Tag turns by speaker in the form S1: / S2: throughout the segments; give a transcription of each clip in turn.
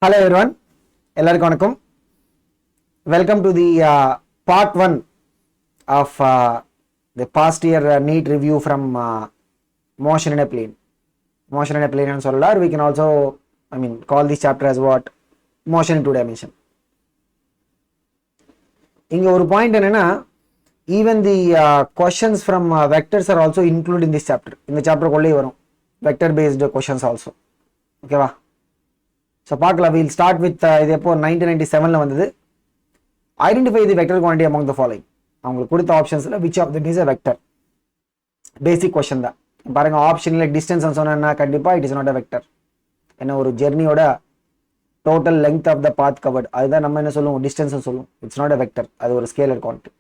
S1: Hello everyone, எல்லாருக்கும் வணக்கம். Welcome to the part 1 of the past year NEET review from motion in a plane. Motion in a plane and solar. We can also, call this chapter as what? Motion in two dimension. இங்க ஒரு point என்னன்னா, even the questions from vectors are also included in this chapter. இந்த chapter கொள்ளே வரும் vector based questions also. ஓகேவா? So பார்க்கலாம். Will start with இது எப்போ 1997 வந்தது. Identify the vector quantity among the following. அவங்களுக்கு கொடுத்த ஆப்ஷன்ஸில் which of that is a vector. Basic question தான் பாருங்க. ஆப்ஷனில் டிஸ்டன்ஸ் சொன்னா கண்டிப்பாக it is not a vector. ஏன்னா ஒரு ஜெர்னியோட total length of the path covered அதுதான் நம்ம என்ன சொல்லுவோம், டிஸ்டன்ஸ் சொல்லுவோம். இட்ஸ் நாட் அ வெக்டர், அது ஒரு ஸ்கேலர் குவான்டிட்டி.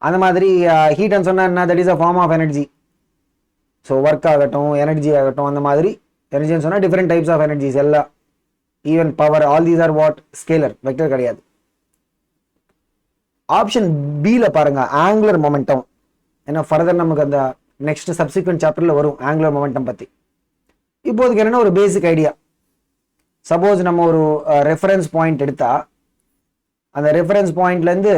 S1: அந்த மாதிரி ஹீட் சொன்னா என்ன, that is a form of energy. So work ஆகட்டும், எனர்ஜி ஆகட்டும், அந்த மாதிரி எனர்ஜின்னு சொன்னால் டிஃப்ரெண்ட் டைப்ஸ் ஆஃப் எனர்ஜிஸ் எல்லாம். Even power, all these are what, scalar, vector கிடையாது. ஆப்ஷன் பியில் பாருங்க, ஆங்குலர் மொமெண்டம். ஏன்னா ஃபர்தர் நமக்கு அந்த நெக்ஸ்ட் சப்சிக்வெண்ட் சாப்டர்ல வரும் ஆங்குலர் மொமெண்டம் பற்றி. இப்போதுக்கு என்னன்னா ஒரு பேசிக் ஐடியா. சப்போஸ் நம்ம ஒரு ரெஃபரன்ஸ் பாயிண்ட் எடுத்தா, அந்த ரெஃபரன்ஸ் பாயிண்ட்லேருந்து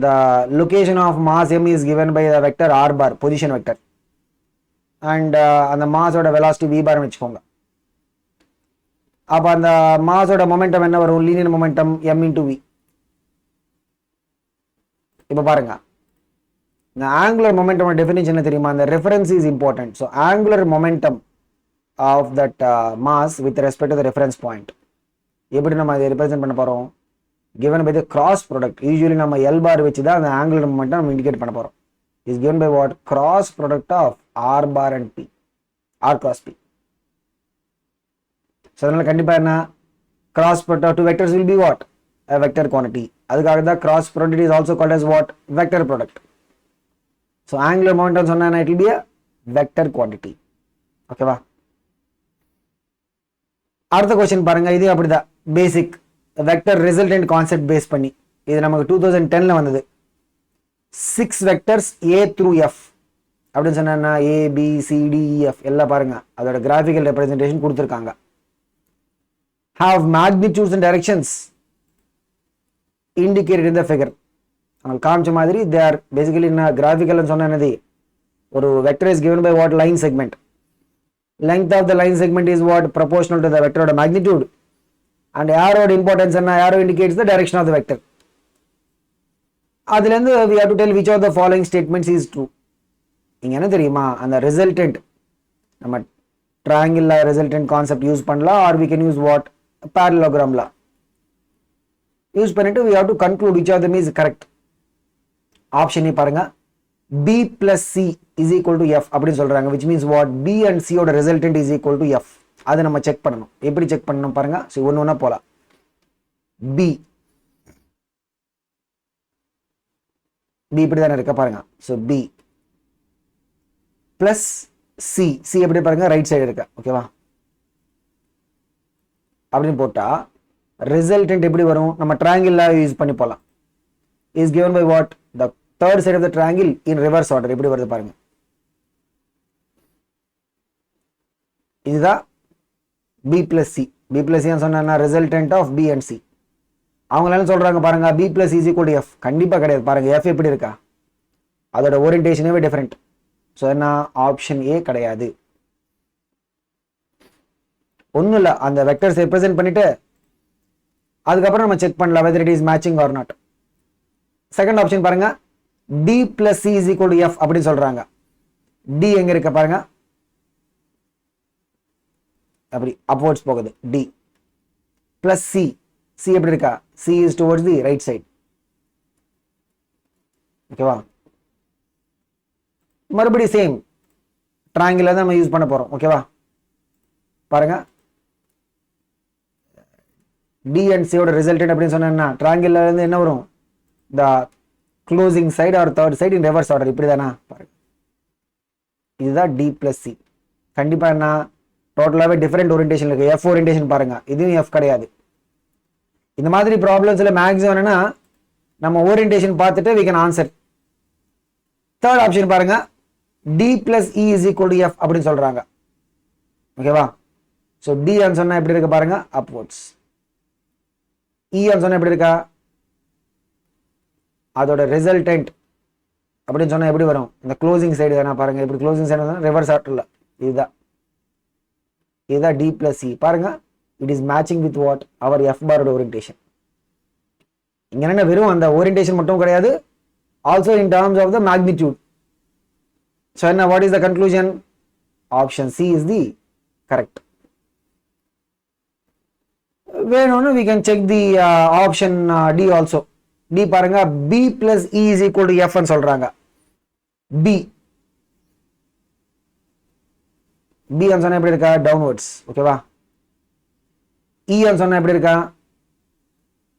S1: the location of mass m is given by the vector r bar, position vector, and அந்த மாஸோட வெலாசிட்டி v பார் வச்சுக்கோங்க. அப்போ அந்த மாஸோட மொமெண்டம் என்ன வரும், linear momentum m into v. இப்போ பாருங்க, இந்த ஆங்குலர் மொமெண்டம் டெஃபினிஷன் என்ன தெரியுமா, அந்த reference is important. So angular momentum of that mass with respect to the reference point எப்படி நம்ம அதை ரெப்ரசென்ட் பண்ண போகிறோம், given by the cross product. Usually நம்ம L bar வச்சு தான் அந்த angular momentum நம்ம indicate பண்ண போறோம். is given by what, cross product of R bar and P, R cross P. so அதனால கண்டிப்பா என்ன, cross product of two vectors will be what, a vector quantity. அதுக்காக தான் cross product is also called as what, vector product. so angular momentum சொன்னா it will be a vector quantity. ஓகேவா? அடுத்த question பாருங்க. இது அப்படிதான் பேசிக் வெக்டர் ரிசல்டன்ட் கான்செப்ட் பேஸ் பண்ணி. இது நமக்கு 2010 வந்தது. 6 வெக்டர்ஸ் A through F அப்படின்னு சொன்னா A B C D E F எல்லாம் பாருங்க, அதோட கிராஃபிக்கல் ரெப்ரசன்டேஷன் கொடுத்துருக்காங்க. have magnitudes and directions indicated in the figure. அவங்க காமிச்ச மாதிரி they are basically கிராஃபிக்கல் சொன்னா என்னது, ஒரு vector is given by what, line segment. length of the line segment is what, proportional to the vector of magnitude. and arrow importance and arrow indicates the direction of the vector. அதுலேருந்து we have to tell which of the following statements is true. இங்க என்ன தெரியுமா, அந்த resultant நம்ம triangle resultant concept use பண்ணலாம், or we can use what, parallelogram law use பண்ணிட்டு we have to conclude which of them is correct. Option பாருங்க, B plus C is equal to F அப்படின்னு சொல்றாங்க, which means what, B and C ஓட resultant is equal to F. அதை நம்ம check பண்ணணும். எப்படி check பண்ணணும் பாருங்க. ஒன்னு ஒன்னா போலாம். B இப்படி தானே இருக்க பாருங்க. B பிளஸ் C எப்படி பாருங்க, ரைட் சைடு இருக்க. ஓகேவா? அப்படின்னு போட்டா ரிசல்டன்ட் எப்படி வரும், நம்ம ட்ரையாங்கிள் யூஸ் பண்ணி போலாம். Is given by what, the third side of the triangle in reverse order. எப்படி வருது பாருங்க. இதுதான் B plus C. B plus C சொன்னா resultant of B and C. அவங்க என்ன சொல்றாங்க பாருங்க, B plus C is equal to F. கண்டிப்பா கிடையாது. பாருங்க F எப்படி இருக்கா, அதோட ஓரியன்டேஷனே டிஃபரெண்ட். ஸோ என்ன, ஆப்ஷன் ஏ கிடையாது. ஒன்றும் இல்லை, அந்த வெக்டர்ஸ் ரெப்ரசென்ட் பண்ணிட்டு அதுக்கப்புறம் நம்ம செக் பண்ணலாம் whether it is matching or not. Second option பாருங்க, D plus C is equal to F அப்படின்னு சொல்றாங்க. D எங்க இருக்க பாருங்க, அப்படி அப்வர்ட்ஸ் போகுது. D plus C எப்படி இருக்கா, C is towards the right side. ஓகேவா? மறுபடி சேம் ட்ரையாங்கிள் தான் நம்ம யூஸ் பண்ண போறோம். ஓகேவா? பாருங்க, D and C ஓட ரிசல்டன்ட் அப்படின்னு சொன்னா ட்ரையாங்கிள்ல இருந்து என்ன வரும், the closing side or third side in reverse order. இப்படி தானா பாருங்க, இதுதான் D plus C. கண்டிப்பா என்ன, டோட்டலாவே டிஃபரெண்ட் ஓரியன்டேஷன் இருக்கு. F ஓரியன்டேஷன் பாருங்க, இதுவும் F கிடையாது. இந்த மாதிரி ப்ராப்ளம்ஸ்ல மேக்ஸிமம் என்னன்னா நம்ம ஓரியன்டேஷன் பார்த்துட்டு we can answer. Third option பாருங்க, D plus E is equal to F அப்படின்னு சொல்றாங்க. ஓகேவா? ஸோ டி சொன்னா எப்படி இருக்கு பாருங்க, அப்வர்ட்ஸ். இ சொன்னா எப்படி இருக்கா, அதோட ரிசல்டன்ட் அப்படின்னு சொன்னா எப்படி வரும், இந்த க்ளோசிங் சைடு தானே பாருங்க, இப்படி க்ளோசிங் சைடு ரிவர்ஸ் ஆர்டர்ல இதுதான் டி பிளஸ் சி பாருங்க. It is matching with what, our F பாரோட ஓரியன்டேஷன். இங்க என்ன வெறும் அந்த ஓரியன்டேஷன் மட்டும் கிடையாது, also in terms of the magnitude. So என்ன, what is the conclusion, option C is the correct. வேணும்னு we can check the option D also. D பாருங்க, B plus E is equal to F ன்னு சொல்றாங்க. B சொன்னா எப்படி இருக்கா, downwards. ஓகேவா. E சொன்னா எப்படி இருக்கா,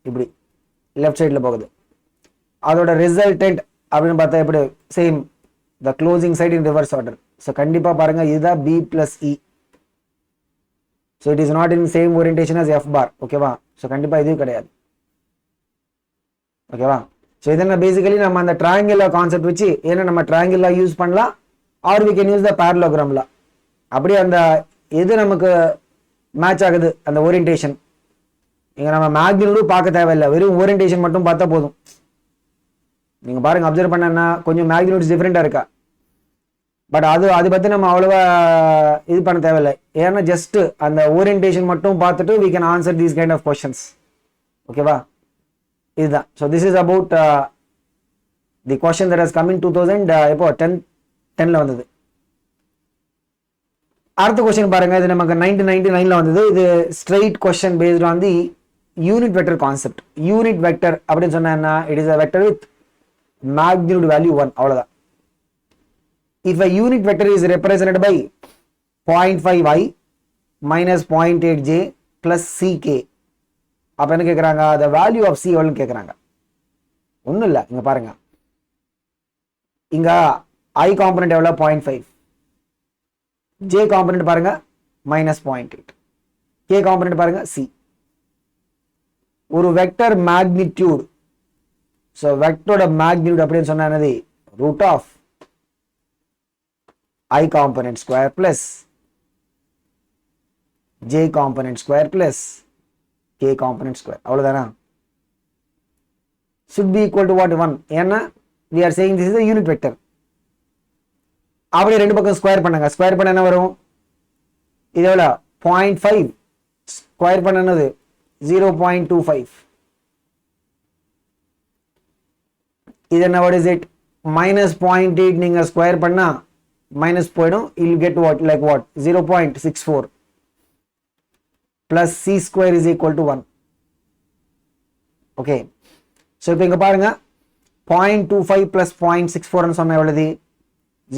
S1: இப்படி லெஃப்ட் சைட்ல போகுது. அதோட ரிசல்டன்ட் அப்படின்னு பார்த்தா எப்படி, same the closing side in reverse order. So கண்டிப்பா பாருங்க இதுதான் B plus E. So it is not in same orientation as F bar. ஓகேவா. ஸோ கண்டிப்பா இதுவும் கிடையாது. ஓகேவா. ஸோ இதெல்லாம் பேசிக்கலி நம்ம அந்த ட்ரையாங்கிள் கான்செப்ட் வச்சு ஏன்னா நம்ம ட்ரையாங்கிள் யூஸ் பண்ணலாம், or we can use the பேரலோகிராம்ல. அப்படியே அந்த எது நமக்கு மேட்ச் ஆகுது அந்த ஓரியன்டேஷன். இங்க நம்ம மேக்னிடியூட் பார்க்க தேவையில்லை, வெறும் ஓரியன்டேஷன் மட்டும் பார்த்தா போதும். நீங்க பாருங்க, அப்சர்வ் பண்ணா கொஞ்சம் மேக்னிடியூட்ஸ் டிஃபரெண்டா இருக்கா, பட் அது பத்தி நம்ம அவ்வளவா இது பண்ண தேவையில்லை. ஏன்னா ஜஸ்ட் அந்த ஓரியன்டேஷன் மட்டும் பார்த்துட்டு we can answer these kind of questions. ஓகேவா. இதுதான். So this is about the question that has come in 2000 இப்போ 10ல வந்தது. அடுத்த கொஸ்டின் பாருங்க, இது நமக்கு 1999ல வந்தது. இது straight question based on the unit vector concept. Unit vector அப்படின்னு சொன்னா என்ன, it is a vector with magnitude value 1. அவ்வளவுதான். If a unit vector is represented by 0.5i minus 0.8j plus ck, அப்ப என்ன கேக்குறாங்க, the value of c எவ்வளவுன்னு கேக்குறாங்க. ஒண்ணும் இல்ல, இங்க பாருங்க, இங்க i காம்பனன்ட் எவ்வளவு, 0.5, j காம்பனன்ட் பாருங்க minus 0.8, k காம்பனன்ட் பாருங்க c. ஒரு வெக்டர் மேக்னிடியூட், சோ வெக்டரோட மேக்னிடியூட் அப்படின்னு சொன்னா என்னது, root of I component square plus j component square plus k component square. அவ்வளவுதானா. should be equal to what, 1. ஏன்னா we are saying this is a unit vector. அப்படியே ரெண்டு பக்கம் square பண்ணுங்க. Square பண்ண என்ன வரும், இது எவ்வளவு, 0.5 ஸ்கொயர் பண்ண என்னது 0.25. இது என்ன, what is it, minus 0.8 நீங்க ஸ்கொயர் பண்ணா மைனஸ் போயிடும். you'll get what, like what, 0.64 plus c square is equal to 1. okay, so இப்போ இங்க பாருங்க 0.25 plus 0.64 ன்னு சொன்னா எவ்வளவு,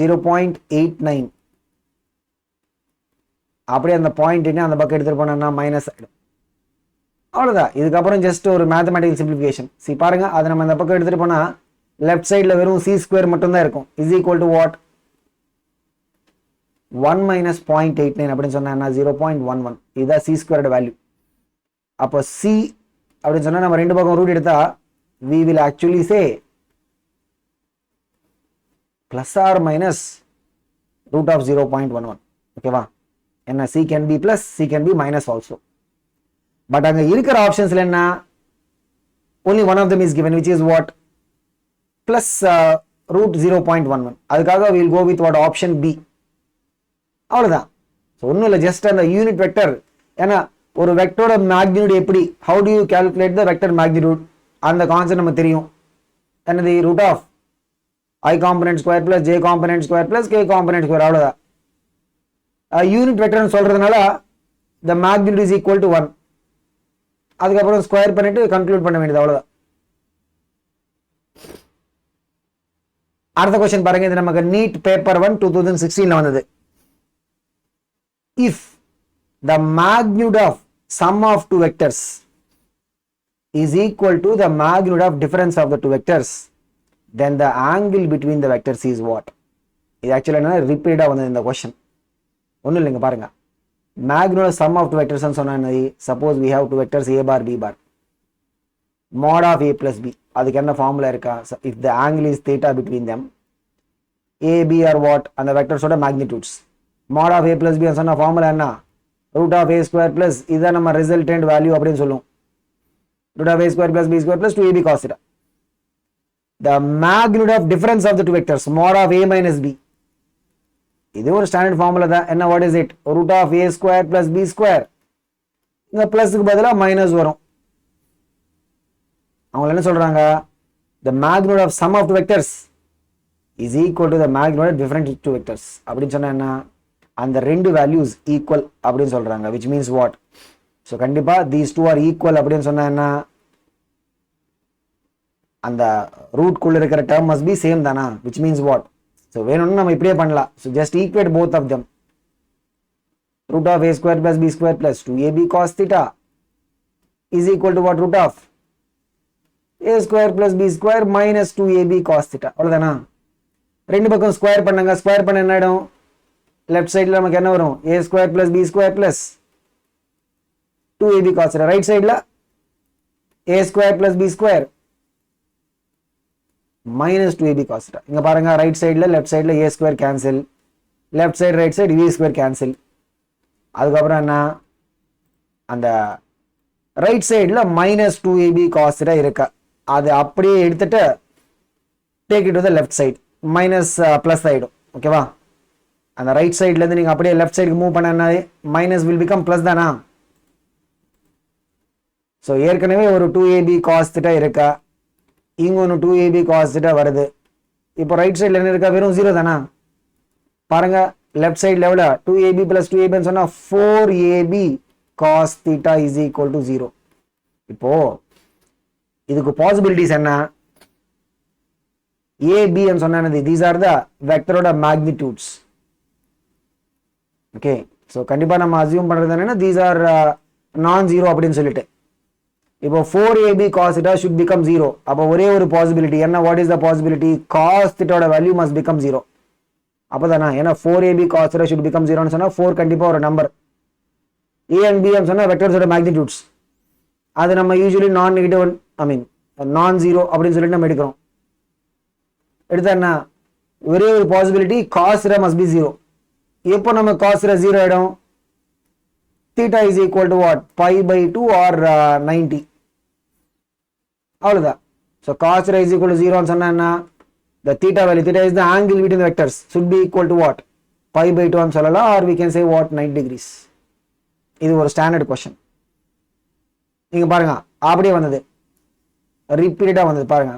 S1: 0.89. அப்படியே அந்த பாயிண்ட் அந்த பக்கம் எடுத்துட்டு போனா மைனஸ் ஆயிடும். அவ்வளவுதான். இதுக்கப்புறம் ஜஸ்ட் ஒரு மேத்தமேட்டிக்கல் சிம்பிளிஃபிகேஷன். சி பாருங்க, அதை நம்ம அந்த பக்கம் எடுத்துட்டு போனா லெஃப்ட் சைட்ல வெறும் c ஸ்கொயர் மட்டும் தான் இருக்கும். is equal to what, 1 minus 0.89 அப்படின்னு சொன்னா 0.11. இதுதான் c ஸ்கொயரோட வேல்யூ. அப்போ c அப்படின்னு சொன்னா நம்ம ரெண்டு பக்கம் ரூட் எடுத்தா we will actually say plus or minus root of 0.11. ஓகேவா. என்ன, c can be plus, c can be minus also. But அங்க இருக்கிற ஆப்ஷன்ஸ்ல என்ன, only one of them is given, which is what, plus root 0.11. அதுக்காக we will go with what, option B. அவ்வளவுதான். ஒன்றும் இல்லை, just அந்த யூனிட் வெக்டர். ஏன்னா ஒரு வெக்டரோட மேக்னிடியூட் எப்படி, how do you calculate the vector magnitude, அந்த கான்செப்ட் நமக்கு தெரியும். என்னது, root of i component square plus j component square plus k component square. அவ்வளவுதான். யூனிட் வெக்டர்னு சொல்றதுனால the magnitude is equal to 1. அதுக்கப்புறம் ஸ்கொயர் பண்ணிட்டு கன்க்ளூட் பண்ண வேண்டியது, அவ்வளவுதான். அடுத்த கொஸ்டின் பாருங்க, இது நமக்கு நீட் பேப்பர் 1 2016ல வந்தது. If the magnitude of sum of two vectors is equal to the magnitude of difference of the two vectors, then the angle between the vectors is what? இது ஆக்சுவலா என்ன, ரிப்பீட்டடா வந்தது இந்த கொஸ்டின். ஒன்றும் இல்லைங்க பாருங்க, magnitude of sum of two vectors சொன்னா, suppose we have two vectors a bar b bar, mod of a plus b. அதுக்கு என்ன ஃபார்முலா இருக்கா, if the angle is theta between them, a b are what, அந்த vectors ஓட magnitudes. mod of a plus b சொன்னா formula என்ன, root of a square plus இதான் நம்ம resultant value அப்படின்னு சொல்லுவோம். root of a square plus b square plus 2ab cos theta. The magnitude of difference of the two vectors mod of a minus b. இது ஒரு standard formula தான். என்ன what is it? root of a square plus b square. இங்க பிளஸ்க்கு பதிலா minus வரும். அவங்க என்ன சொல்றாங்க? The magnitude of sum of two vectors is equal to the magnitude of different two vectors. அப்படின்னு சொன்னா என்ன? அந்த ரெண்டு வேல்யூஸ் ஈக்குவல் அப்படின்னு சொல்றாங்க. which means what? so கண்டிப்பா these two are equal அப்படின்னு சொன்னா என்ன? அந்த ரூட் குள்ள இருக்கிற டேர்ம் must be same தானா? which means what? so வேணும்னா நம்ம இப்படியே பண்ணலாம். so just equate both of them. root of a square plus b square plus 2ab cos theta is equal to what? root of a square plus b square minus 2ab cos theta. அவ்வளவுதானா? ரெண்டு பக்கம் square பண்ணுங்க. Square பண்ண என்ன ஆயிடும்? Left சைடுல நமக்கு என்ன வரும்? a square plus b square plus 2ab cos theta. Right சைடுல a square plus b square minus 2ab cos theta. இங்க பாருங்க, ரைட் சைடுல லெஃப்ட் சைடுல a square cancel, left side right side b square cancel. அதுக்கப்புறம் என்ன? அந்த right சைடுல minus 2ab cos theta இருக்கு. அது அப்படியே எடுத்துட்டு take it to the left side. Minus plus ஆயிடும். ஓகேவா? அந்த ரைட் சைட்ல இருந்து நீங்க அப்படியே லெஃப்ட் சைடுக்கு மூவ் பண்ணா மைனஸ் வில் பிகம் பிளஸ் தானா? சோ ஏற்கனவே ஒரு 2ab cos theta இருக்கா, இங்க ஒரு 2ab cos theta வருது. இப்போ ரைட் சைடுல என்ன இருக்கா? வெறும் 0 தானா? பாருங்க, left side லெவல 2ab plus 2ab ன்னு சொன்னா 4ab cos theta is equal to 0. இப்போ இதுக்கு பாசிபிலிட்டிஸ் என்ன? a b ன்னு சொன்னது these are the vectoroட magnitudes. okay, so கண்டிப்பா நம்ம அசியூம் பண்றது என்னன்னா these are நான் ஜீரோ அப்படின்னு சொல்லிட்டு. இப்போ 4ab cos theta should become 0. அப்போ ஒரே ஒரு பாசிபிலிட்டி என்ன? what is the possibility? cos theta ஓட வேல்யூ must become 0. அப்பதானா? ஏன்னா 4ab cos theta should become 0 ன்னு சொன்னா 4 கண்டிப்பா ஒரு நம்பர். a and b ன்னு சொன்னா வெக்டர்ஸோட magnitudes. அது நம்ம யூசுவலி நான் நெகட்டிவ் நான் ஜீரோ அப்படின்னு சொல்லிட்டு நம்ம எடுக்கிறோம். எடுத்தா என்ன? ஒரே ஒரு possibility cos theta must be 0. எப்போ நம்ம cos theta 0 ஆயிடும்? theta is equal to what? pi by 2 or 90. அவ்வளவுதான். so cos theta is equal to 0 ன்னு சொன்னா என்ன? the theta value, theta is the angle between the vectors, should be equal to what? pi by 2 ன்னு சொல்லலாம், or we can say what? 90 degrees. இது ஒரு standard question. நீங்க பாருங்க, அப்படியே வந்தது, ரிப்பீட்டடா வந்தது. பாருங்க,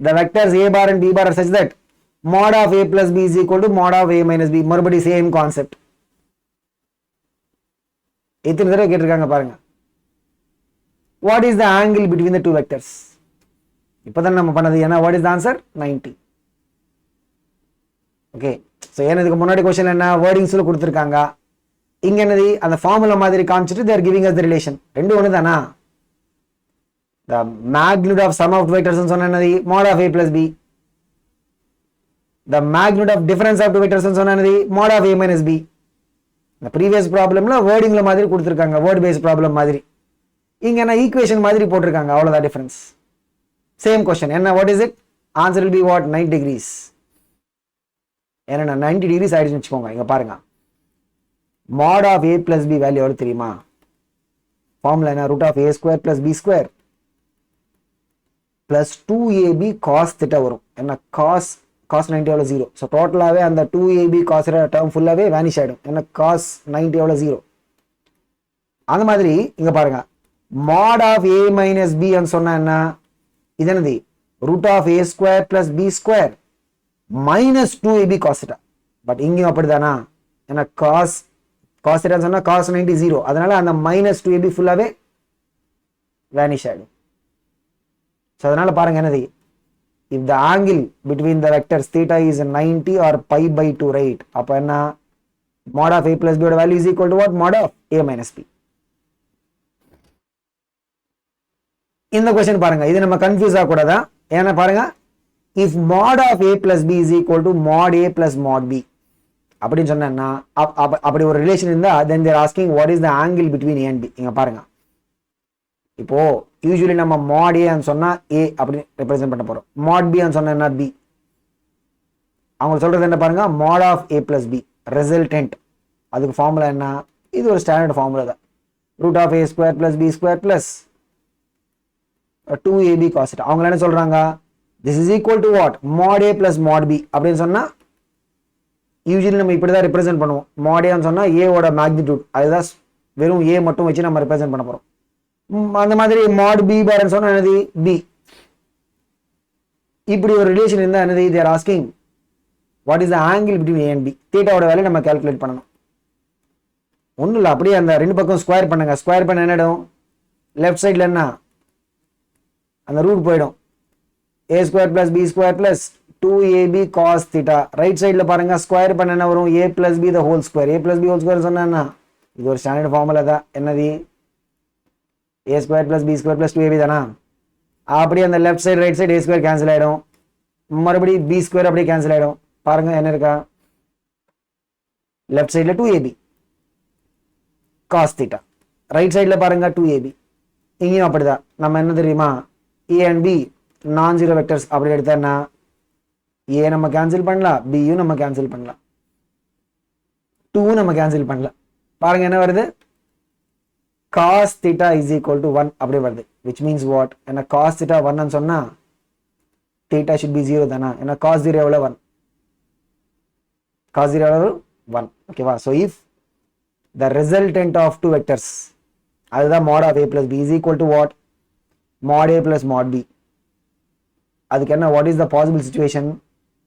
S1: the vectors a bar and b bar are such that mod of a plus b is equal to mod of a minus b. மறுபடி சேம் கான்செப்ட். எத்தனை தடவை கேட்டிருக்காங்க பாருங்க. what is the angle between the two vectors? இப்பதான் நம்ம பண்ணது. ஏன்னா what is the answer? 90. Okay, so ஏன்னா இதுக்கு முன்னாடி क्वेश्चन என்ன வேர்டிங்ஸ்ல கொடுத்திருக்காங்க, இங்க என்னது அந்த ஃபார்முலா மாதிரி காமிச்சிட்டு they are giving us the relation. ரெண்டு ஒண்ணு தானா? the magnitude of sum of two vectors ன்னு சொன்னா என்னது? mod of a plus b. the magnitude of difference of two vectors ன்னு சொன்னா என்னது? mod of a minus b. இந்த ப்ரீவியஸ் ப்ராப்ளம்ல வேர்டிங்ல மாதிரி கொடுத்திருக்காங்க, வேர்ட் பேஸ்ட் ப்ராப்ளம் மாதிரி. இங்க என்ன ஈக்குவேஷன் மாதிரி போட்டிருக்காங்க, அவ்வளவுதான் டிஃபரன்ஸ். சேம் क्वेश्चन என்ன? what is it? answer will be what? 90 degrees. ஏன்னா 90 degrees ஆயிடுச்சுன்னு வச்சுக்கோங்க. இங்க பாருங்க, mod of a plus b value எவ்வளவு தெரியுமா? ஃபார்முலா என்ன? root of a square plus b square plus 2ab cos theta வரும். என்ன? cos 90 எவ்வளவு? 0. ஸோ டோட்டலாவே அந்த 2ab cos theta டேர்ம் ஃபுல்லாவே வேனிஷ் ஆயிடும். என்ன? cos 90 எவ்வளவு? 0. அந்த மாதிரி இங்க பாருங்க, mod of a minus b ன்னு சொன்னா என்ன? இது என்னது? root of a square plus b square minus 2ab cos theta. But இங்கேயும் அப்படிதானா? ஏன்னா cos theta சொன்னா cos 90 0. அதனால அந்த minus 2ab ஃபுல்லாவே வேனிஷ் ஆயிடும். ஸோ அதனால பாருங்க என்னது? if the angle between the vectors theta is 90 or pi by 2, right? அப்ப என்ன? mod of a plus b ஓட value is equal to what? mod of a minus b. இந்த question பாருங்க, இது நம்ம கன்ஃபியூஸ் ஆக கூடாதா? ஏன்னா பாருங்க, if mod of a plus b is equal to mod a plus mod b அப்படின்னு சொன்னா அப்படி ஒரு ரிலேஷன் இருந்தா then they are asking what is the angle between a and b. இங்க பாருங்க, இப்போ யூசுவலி நம்ம mod a ன்னு சொன்னா a அப்படி ரெப்ரசென்ட் பண்ண போறோம், mod b ன்னு சொன்னா என்ன? b. அவங்க சொல்றது என்ன பாருங்க, mod of a plus b resultant. அதுக்கு ஃபார்முலா என்ன? இது ஒரு ஸ்டாண்டர்ட் ஃபார்முலா தான். Root of A square plus B square plus 2ab cos theta. அவங்க என்ன சொல்றாங்க, this is equal to what, mod a plus mod b அப்படின்னு சொன்னா யூஸ்வலி நம்ம இப்படி தான் ரெப்ரசென்ட் பண்ணுவோம். mod a சொன்னா a ஓட மேக்னிடியூட், அதுதான் வெறும் a மட்டும் வச்சு நம்ம ரெப்ரசென்ட் பண்ண போறோம். அந்த மாதிரி mod b பார் சொன்னா என்னது b. இப்படி ஒரு ரிலேஷன் இருந்தா என்னது, they are asking what is the angle between a and b. தீட்டாவோட வேல்யூ நம்ம கால்குலேட் பண்ணணும். ஒன்றும் இல்லை, அப்படியே அந்த ரெண்டு பக்கம் ஸ்கொயர் பண்ணுங்க. ஸ்கொயர் பண்ண என்னடும், லெஃப்ட் சைடில் என்ன அந்த ரூட் போயிடும். a square plus B square plus 2ab cos theta. Right சைடில் பாருங்க, ஸ்கொயர் பண்ண என்ன வரும், a plus B the whole square. a plus B whole square சொன்னா இது ஒரு ஸ்டாண்டர்ட் ஃபார்முலா தான். என்னது, a square plus B square plus 2ab தானா. அப்படியே அந்த left side right side a square cancel ஆகிடும், மறுபடியும் b ஸ்கொயர் அப்படியே கேன்சல் ஆகிடும். பாருங்க என்ன இருக்கா, லெஃப்ட் சைடில் 2ab cos theta, ரைட் சைடில் பாருங்க 2ab. இங்கேயும் அப்படிதான். நம்ம என்ன தெரியுமா, a and b நான் ஜீரோ வெக்டர்ஸ் அப்படி எடுத்தா a நம்ம கேன்சல் பண்ணலாம், bயும் நம்ம கேன்சல் பண்ணலாம், 2 நம்ம கேன்சல் பண்ணலாம். பாருங்க என்ன வருது, cos theta is equal to 1 அப்படி வருது. which means what, என்ன cos theta 1 சொன்னா theta should be 0 தானா. என்ன cos 0 எவ்வளவு 1, cos 0 எவ்வளவு 1. ஓகேவா. so if the resultant of two vectors, அதுதான் mod of a plus b is equal to what, mod a plus mod b. அதுக்கு என்ன, what is the possible situation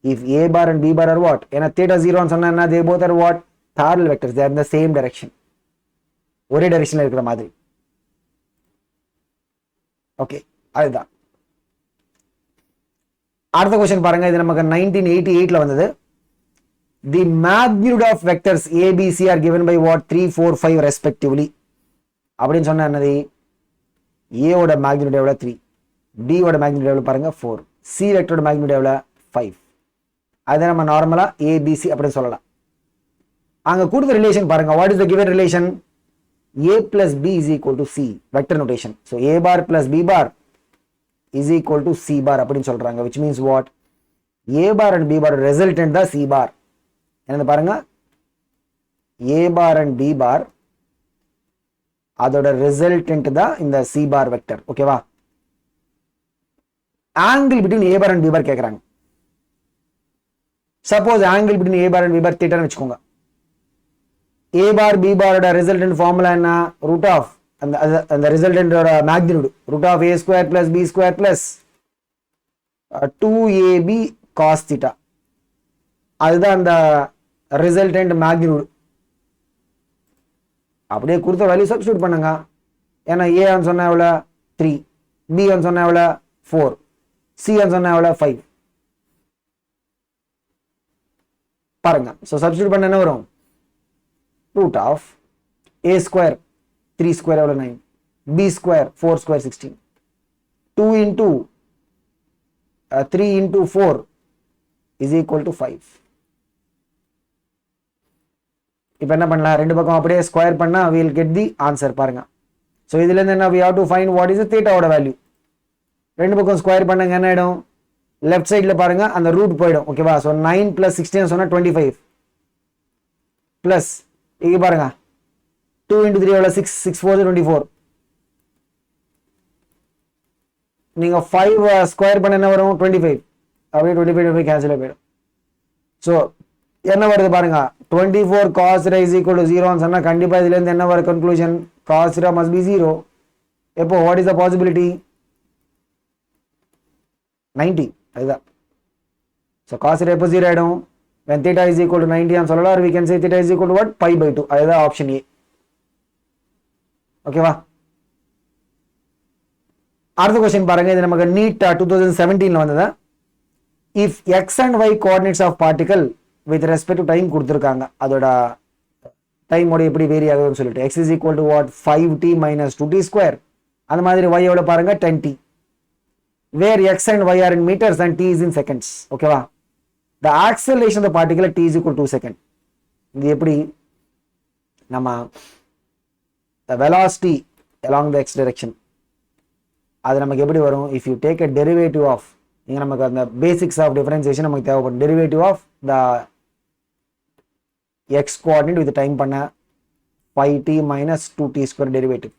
S1: if a bar and b bar are what, ஏன்னா theta 0 சொன்னா என்ன, they both are what, parallel vectors, they are in the same direction, ஒரே டைரக்ஷன்ல இருக்கிற மாதிரி. Okay, அதுதான். அடுத்த क्वेश्चन பாருங்க, இது நமக்கு 1988ல வந்தது. the magnitude of vectors a b c are given by what, 3 4 5 respectively அப்படின்னு சொன்னா என்னது, a ஓட மேக்னிட்யூட் எவ்வளவு 3, b ஓட மேக்னிட்யூட் எவ்வளவு பாருங்க 4, c வெக்டரோட மேக்னிட்யூட் எவ்வளவு 5. அதை நம்ம நார்மலா a b c அப்படின்னு சொல்லலாம். அங்க கொடுத்த ரிலேஷன் பாருங்க, what is the given relation, a plus b is equal to c, vector notation. so a bar plus b bar is equal to c bar அப்படின்னு சொல்றாங்க. which means what, a bar and b bar resultant தான் c bar. என்ன பாருங்க, a bar and b bar அதோட resultant தான் இந்த c bar வெக்டர். ஓகேவா. Angle between a bar and b bar கேக்குறாங்க. Suppose angle between a bar and b bar தீட்டான்னு வெச்சுக்கோங்க. a bar b bar ஓட ரிசல்டன்ட் ஃபார்முலா என்ன, ரூட் ஆஃப் அந்த ரிசல்டன்டோட magnitude root of a square plus b square plus 2ab cos theta. அதுதான் அந்த resultant magnitude. அப்படியே கொடுத்த வேல்யூ சப்ஸ்டிட்யூட் பண்ணுங்க. ஏன்னா a சொன்னா எவ்வளவு 3, b சொன்னா எவ்வளவு 4, c சொன்னா எவ்வளவு 5. பாருங்க, சோ சப்ஸ்டிட்யூட் பண்ண என்ன வரும், root of a square 3 square எவ்வளவு 9, b square 4 square 16, 2 into 3 into 4 is equal to 5. இப்போ என்ன பண்ணலாம், ரெண்டு பக்கம் அப்படியே ஸ்கொயர் பண்ணா we will get the answer. பாருங்க, சோ இதுல இருந்து என்ன, we have to find what is the theta ஓட வேல்யூ. ரெண்டு பக்கம் ஸ்கொயர் பண்ணாங்க என்ன ஆயிடும், லெஃப்ட் சைடுல பாருங்க அந்த ரூட் போய்டும். ஓகேவா. சோ 9 plus 16 சொன்னா 25 பிளஸ் இங்க பாருங்க 2 into 3 எவ்வளவு 6, 6 4 24. நீங்க 5 ஸ்கொயர் பண்ண என்ன வரும் 25, அப்படியே 25 கேன்சல் ஆயிடும். சோ என்ன வருது பாருங்க, 24 cos theta is equal to 0 சொன்னா கண்டிப்பா இதுல இருந்து என்ன வர conclusion, cos theta must be 0. எப்போ, what is the possibility, 90. அதுதான். so cos theta எப்போ 0 ஆயிடும், when theta is equal to 90 ன்னு சொல்லலாம். or we can say theta is equal to what, pi by 2. அதுதான் ஆப்ஷன் A. ஓகேவா. அடுத்த क्वेश्चन பாருங்க, இது நமக்கு நீட் 2017ல வந்தது. if x and y coordinates of particle with respect to time கொடுத்திருக்காங்க, அதோட டைம் ஓட எப்படி வேரி ஆகுதுன்னு சொல்லிட்டு x is equal to what, 5t minus 2t square. அந்த மாதிரி y எவ்வளவு பாருங்க 10t, where x and y are in meters and t is in seconds. ஓகேவா. the acceleration of the particle at t is equal to 2 seconds. இது எப்படி, நம்ம the velocity along the x direction அது நமக்கு எப்படி வரும், if you take a derivative of, இங்க நமக்கு அந்த பேசிக்ஸ் ஆஃப் டிஃபரன்சியேஷன் நமக்கு தேவைப்படும். Derivative of the x coordinate with time பண்ண 5t minus 2t square derivative.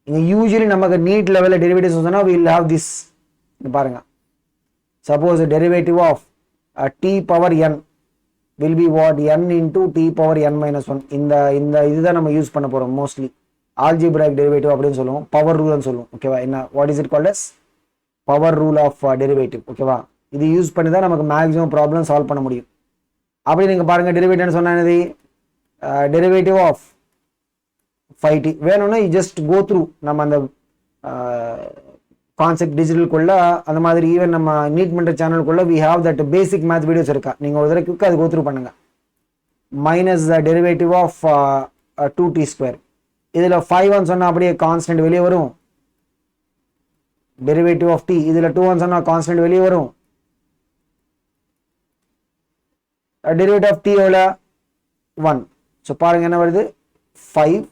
S1: இங்க யூசுவலி நமக்கு நீட் லெவலில் டெரிவேட்டிவ்ஸ் சொன்னா we will have this. பாருங்க, suppose the derivative of t power n will be what, n into t power n minus 1. இந்த இதுதான் நம்ம use பண்ண போறோம் மோஸ்ட்லி. ஆல்ஜிப்ராய்க் டெரிவேட்டிவ் அப்படின்னு சொல்லுவோம், பவர் ரூல்னு சொல்லுவோம். ஓகேவா, என்ன what is it called as power rule of derivative. ஓகேவா, இது யூஸ் பண்ணி தான் நமக்கு மேக்ஸிமம் ப்ராப்ளம் சால்வ் பண்ண முடியும். அப்படி நீங்க பாருங்க, டெரிவேட்டிவ்னு சொன்னா என்னது, டெரிவேட்டிவ் ஆஃப் 5t வேணும்னா ஜஸ்ட் கோ த்ரூ நம்ம அந்த கான்செப்ட் டிஜிட்டலுக்குள்ள அந்த மாதிரி ஈவன் நம்ம நீட் மென்டர் சேனலுக்குள்ள we have that basic math videos இருக்கா, நீங்க ஒரு தடவைக்கு அது கோ த்ரூ பண்ணுங்க. Minus the derivative of 2t square. இதுல 5 சொன்னா அப்படியே கான்ஸ்டன்ட் வெளியே வரும். டெரிவேட்டிவ் ஆஃப் t இதுல 2 சொன்னா கான்ஸ்டன்ட் வெளியே வரும். டெரிவேட்டிவ் ஆஃப் t எவ்வளோ 1. ஸோ பாருங்க என்ன வருது 5.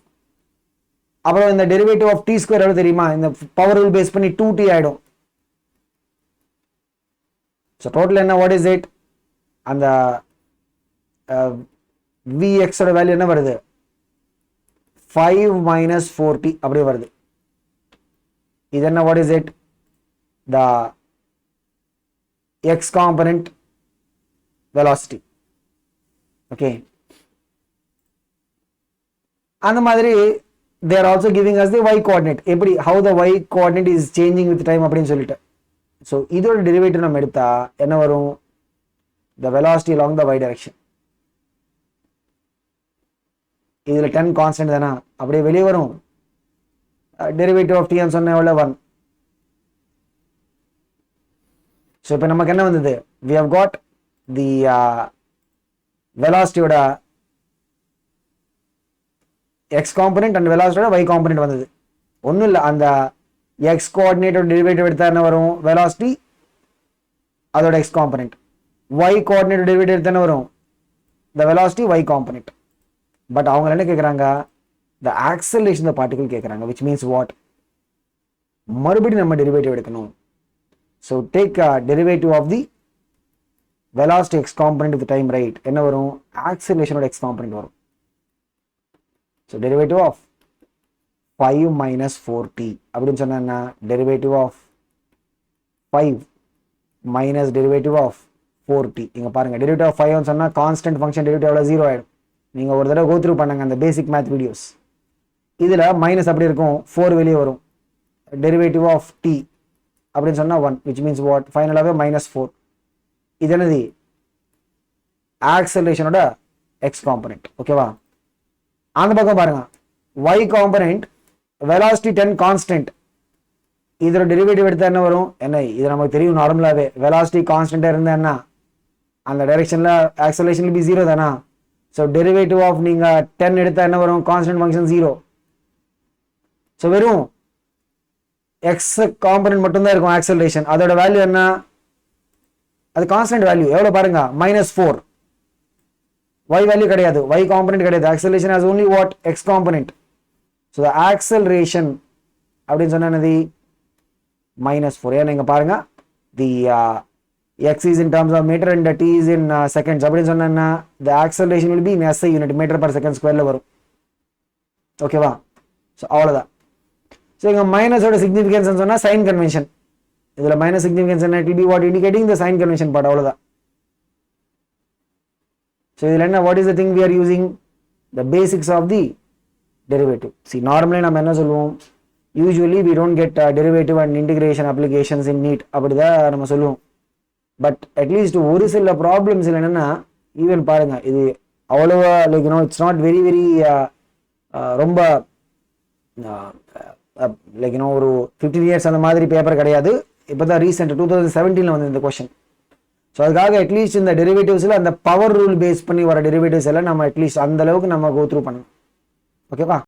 S1: அப்புறம் இந்த டெரிவேட்டிவ் ஆஃப் டி ஸ்கொயர் எவ்வளவு தெரியுமா, இந்த பவர் ரூல் பேஸ் பண்ணி 2t ஆயிடும். ஸோ டோட்டல் என்ன, வாட் இஸ் இட், அந்த vx ஓட வேல்யூ என்ன வருது 5 minus 4t அப்படியே வருது. இது என்ன, what is it, the x component velocity. Okay, அந்த மாதிரி they are also giving us the y coordinate. எப்படி, how the y coordinate is changing with time அப்படின்னு சொல்லிட்டு. ஸோ இதோட டெரிவேட்டிவ் நம்ம எடுத்தா என்ன வரும், the velocity along the y direction. இதுல 10 கான்ஸ்டன்ட் தானா, அப்படியே வெளியே வரும். டெரிவேட்டிவ் ஆஃப் t சொன்ன எவ்வளோ 1. ஸோ இப்போ நமக்கு என்ன வந்தது, we have got the velocity-யோட x காம்பனன்ட் அண்ட் வெலாசிட்டியோட y காம்பனன்ட் வந்தது. ஒன்றும் இல்லை, அந்த x கோஆர்டினேட்டோட டெரிவேட்டிவ் எடுத்தா என்ன வரும், வெலாசிட்டி அதோட x காம்பனன்ட். y கோஆர்டினேட்டோட டெரிவேட்டிவ் எடுத்தா என்ன வரும், the velocity y component. But அவங்க என்ன கேட்குறாங்க, the acceleration of the particle கேட்குறாங்க, which means what, மறுபடியும் நம்ம டெரிவேட்டிவ் எடுக்கணும். So take derivative of the velocity x component with time, right, என்ன வரும், acceleration x component வரும். So derivative of 5 minus 4t அப்படின்னு சொன்னா என்ன, derivative of 5 minus derivative of 4t. இங்க பாருங்க, derivative of 5 சொன்னா constant function derivative எவ்வளவு 0 ஆயிடும். நீங்க ஒரு தடவை go through பண்ணுங்க அந்த basic math videos. இதுல மைனஸ் அப்படி இருக்கும், 4 வெளியே வரும். derivative of t அப்படின்னு சொன்னா 1, which means what, ஃபைனலாவே -4. இது என்னது, ஆக்சலரேஷனோட x காம்பனன்ட். ஓகேவா, அந்த பக்கம் பாருங்க, y காம்பனன்ட் velocity 10 கான்ஸ்டன்ட். இதோட டெரிவேட்டிவ் எடுத்தா என்ன வரும், என்ன இது நமக்கு தெரியும் நார்மலாவே, velocity கான்ஸ்டன்டா இருந்தா என்ன, அந்த டைரக்ஷன்ல ஆக்சலரேஷன் will be 0 தானா. ஸோ டெரிவேட்டிவ் ஆஃப் நீங்க 10 எடுத்தா என்ன வரும், கான்ஸ்டன்ட் ஃபங்க்ஷன் 0. ஸோ வெறும் x காம்பனன்ட் மட்டும்தான் இருக்கும் ஆக்சலரேஷன். அதோட வேல்யூ என்ன, அது கான்ஸ்டன்ட் வேல்யூ எவ்வளவு பாருங்க, -4. y வேல்யூ கிடையாது, y காம்பனன்ட் கிடையாது. Acceleration has only what, x component. So the acceleration அப்படின்னு சொன்னா என்னது, -4. ஏன்னா இங்க பாருங்க, the x is in terms of meter and t is in seconds அப்படின்னு சொன்னா என்ன, the acceleration will be in SI unit, meter per second squareல வரும். ஓகேவா, ஸோ அவ்வளோதான். ஸோ இங்க மைனஸோட சிக்னிஃபிகன்ஸ் சொன்னா சைன் கன்வென்ஷன். இதுல மைனஸ் சிக்னிஃபிகன்ஸ் என்ன, it will be what, indicating the sign convention part. அவ்வளவுதான். So இதுல என்ன, what is the thing we are using, the basics of the derivative. See normally நம்ம என்ன சொல்லுவோம், usually we don't get derivative and integration applications in NEET அப்படிதான் நம்ம சொல்லுவோம். But at least ஒரு சில ப்ராப்ளம்ஸ் என்னன்னா, ஈவன் பாருங்க, இது அவ்வளவா like it's not very very ரொம்ப லைக் ஒரு 15 இயர்ஸ் அந்த மாதிரி பேப்பர் கிடையாது. இப்போதான் ரீசெண்ட் 2017 வந்து இந்த கொஸ்டின். ஸோ அதுக்காக அட்லீஸ்ட் இந்த டெரிவேட்டிவ்ஸில் அந்த பவர் ரூல் பேஸ் பண்ணி வர டெரிவேட்டிவ்ஸ் எல்லாம் நம்ம அட்லீஸ்ட் அந்த அளவுக்கு நம்ம கோ த்ரூ பண்ணணும். ஓகேவா.